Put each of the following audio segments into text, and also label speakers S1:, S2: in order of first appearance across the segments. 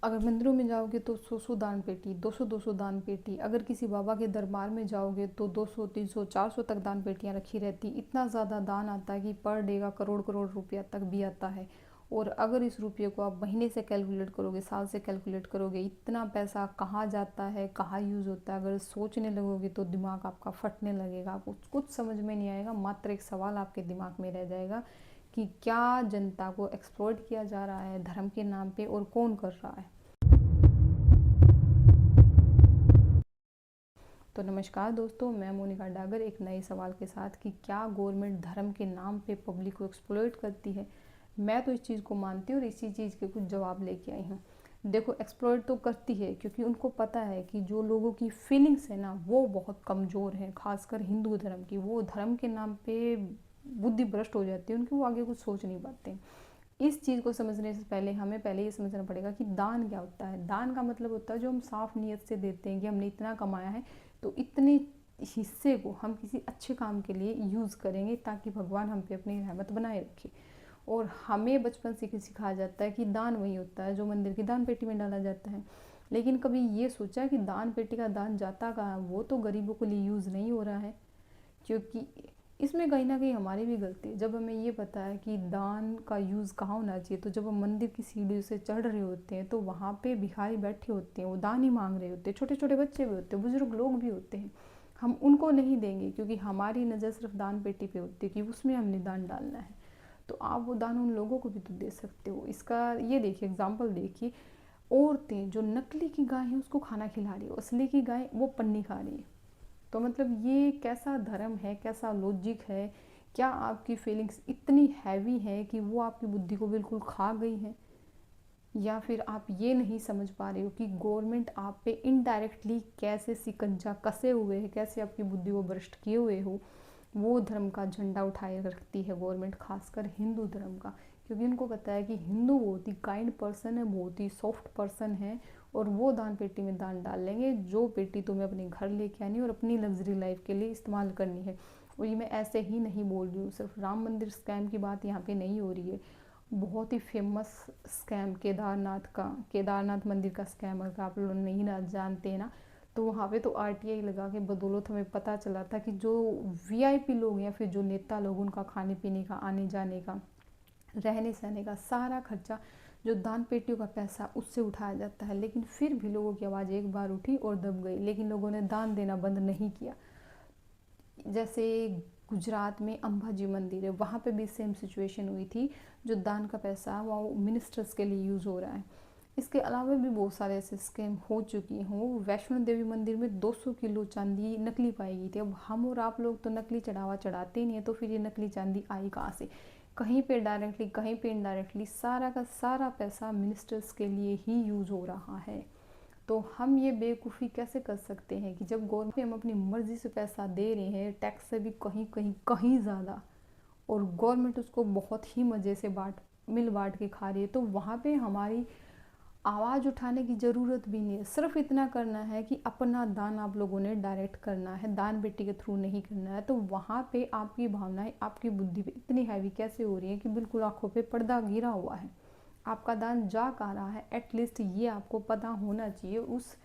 S1: अगर मंदिरों में जाओगे तो 100-100 दान पेटी, 200-200 दान पेटी। अगर किसी बाबा के दरबार में जाओगे तो 200, 300, 400 तक दान पेटियाँ रखी रहती। इतना ज़्यादा दान आता है कि पर डे का करोड़-करोड़ रुपया तक भी आता है। और अगर इस रुपये को आप महीने से कैलकुलेट करोगे, साल से कैलकुलेट करोगे, इतना पैसा कहाँ जाता है, कहाँ यूज़ होता है, अगर सोचने लगोगे तो दिमाग आपका फटने लगेगा। आपको कुछ समझ में नहीं आएगा। मात्र एक सवाल आपके दिमाग में रह जाएगा कि क्या जनता को एक्सप्लॉइट किया जा रहा है धर्म के नाम पे, और कौन कर रहा है। तो नमस्कार दोस्तों, मैं मोनिका डागर एक नए सवाल के साथ कि क्या गवर्नमेंट धर्म के नाम पे पब्लिक को एक्सप्लॉइट करती है। मैं तो इस चीज़ को मानती हूँ और इसी चीज़ के कुछ जवाब लेके आई हूँ। देखो, एक्सप्लॉइट तो करती है क्योंकि उनको पता है कि जो लोगों की फीलिंग्स है ना वो बहुत कमज़ोर है, खासकर हिंदू धर्म की। वो धर्म के नाम पे बुद्धि भ्रष्ट हो जाती है उनकी, वो आगे कुछ सोच नहीं पाते। इस चीज़ को समझने से पहले हमें पहले ये समझना पड़ेगा कि दान क्या होता है। दान का मतलब होता है जो हम साफ नीयत से देते हैं कि हमने इतना कमाया है तो इतने हिस्से को हम किसी अच्छे काम के लिए यूज़ करेंगे ताकि भगवान हम पे अपनी रहमत बनाए रखे। और हमें बचपन से सिखाया जाता है कि दान वही होता है जो मंदिर की दान पेटी में डाला जाता है। लेकिन कभी ये सोचा कि दान पेटी का दान जाता कहाँ है? वो तो गरीबों के लिए यूज़ नहीं हो रहा है। क्योंकि इसमें कहीं ना कहीं हमारी भी गलती है। जब हमें ये पता है कि दान का यूज़ कहाँ होना चाहिए, तो जब हम मंदिर की सीढ़ी से चढ़ रहे होते हैं तो वहाँ पे भिखारी बैठे होते हैं, वो दान ही मांग रहे होते हैं। छोटे छोटे बच्चे भी होते हैं, बुजुर्ग लोग भी होते हैं। हम उनको नहीं देंगे क्योंकि हमारी नज़र सिर्फ दान पेटी पे होती है कि उसमें हमने दान डालना है। तो आप वो दान उन लोगों को भी तो दे सकते हो। इसका ये देखिए, एग्जाम्पल देखिए, औरतें जो नकली की गाय है उसको खाना खिला रही है, असली की गाय वो पन्नी खा रही है। तो मतलब ये कैसा धर्म है, कैसा लॉजिक है। क्या आपकी फीलिंग्स इतनी हैवी है कि वो आपकी बुद्धि को बिल्कुल खा गई है, या फिर आप ये नहीं समझ पा रहे हो कि गवर्नमेंट आप पे इनडायरेक्टली कैसे सिकंजा कसे हुए है, कैसे आपकी बुद्धि को भ्रष्ट किए हुए हो। वो धर्म का झंडा उठाए रखती है गवर्नमेंट, खासकर हिंदू धर्म का। क्योंकि उनको पता है कि हिंदू बहुत ही काइंड पर्सन है, बहुत ही सॉफ्ट पर्सन है, और वो दान पेटी में दान डाल लेंगे जो पेटी तुम्हें अपने घर लेके आनी और अपनी लग्जरी लाइफ के लिए इस्तेमाल करनी है। और ये मैं ऐसे ही नहीं बोल रही हूँ, सिर्फ राम मंदिर स्कैम की बात यहाँ पे नहीं हो रही है। बहुत ही फेमस स्कैम केदारनाथ मंदिर का स्कैम, अगर आप लोग नहीं ना जानते हैं ना, तो वहाँ पे तो आरटीआई लगा के बदौलत हमें पता चला था कि जो वीआईपी लोग या फिर जो नेता लोग, उनका खाने पीने का, आने जाने का, रहने सहने का सारा खर्चा, जो दान पेटियों का पैसा, उससे उठाया जाता है। लेकिन फिर भी लोगों की आवाज़ एक बार उठी और दब गई, लेकिन लोगों ने दान देना बंद नहीं किया। जैसे गुजरात में अंबाजी मंदिर है, वहाँ पे भी सेम सिचुएशन हुई थी। जो दान का पैसा वो मिनिस्टर्स के लिए यूज़ हो रहा है। इसके अलावा भी बहुत सारे ऐसे स्कैम हो चुकी हों। वैष्णो देवी मंदिर में 200 किलो चांदी नकली पाई गई थी। अब हम और आप लोग तो नकली चढ़ावा चढ़ाते ही नहीं है, तो फिर ये नकली चांदी आई कहाँ से। कहीं पे डायरेक्टली, कहीं पे इनडायरेक्टली, सारा का सारा पैसा मिनिस्टर्स के लिए ही यूज़ हो रहा है। तो हम ये बेवकूफ़ी कैसे कर सकते हैं कि जब गवर्नमेंट हम अपनी मर्ज़ी से पैसा दे रहे हैं, टैक्स से भी कहीं कहीं कहीं ज़्यादा, और गवर्नमेंट उसको बहुत ही मज़े से मिल बांट के खा रही है, तो वहाँ पे हमारी आवाज़ उठाने की ज़रूरत भी नहीं है। सिर्फ इतना करना है कि अपना दान आप लोगों ने डायरेक्ट करना है, दान बेटी के थ्रू नहीं करना है। तो वहाँ पे आपकी भावनाएं, आपकी बुद्धि पे इतनी हैवी कैसे हो रही है कि बिल्कुल आंखों पे पर्दा गिरा हुआ है। आपका दान जा कहाँ रहा है, एटलीस्ट ये आपको पता होना चाहिए। उस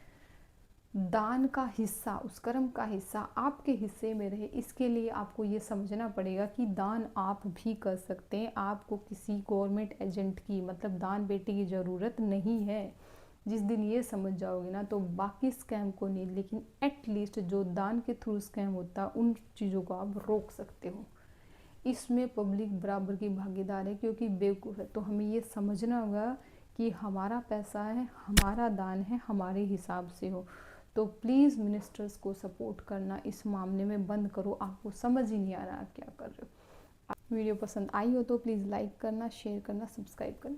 S1: दान का हिस्सा, उस कर्म का हिस्सा आपके हिस्से में रहे, इसके लिए आपको ये समझना पड़ेगा कि दान आप भी कर सकते हैं। आपको किसी गवर्नमेंट एजेंट की, मतलब दान बेटी की ज़रूरत नहीं है। जिस दिन ये समझ जाओगे ना, तो बाकी स्कैम को नहीं, लेकिन एटलीस्ट जो दान के थ्रू स्कैम होता है उन चीज़ों को आप रोक सकते हो। इसमें पब्लिक बराबर की भागीदार है क्योंकि बेवकूफ़ है। तो हमें ये समझना होगा कि हमारा पैसा है, हमारा दान है, हमारे हिसाब से हो। तो प्लीज़ मिनिस्टर्स को सपोर्ट करना इस मामले में बंद करो। आपको समझ ही नहीं आ रहा आप क्या कर रहे हो। वीडियो पसंद आई हो तो प्लीज़ लाइक करना, शेयर करना, सब्सक्राइब करना।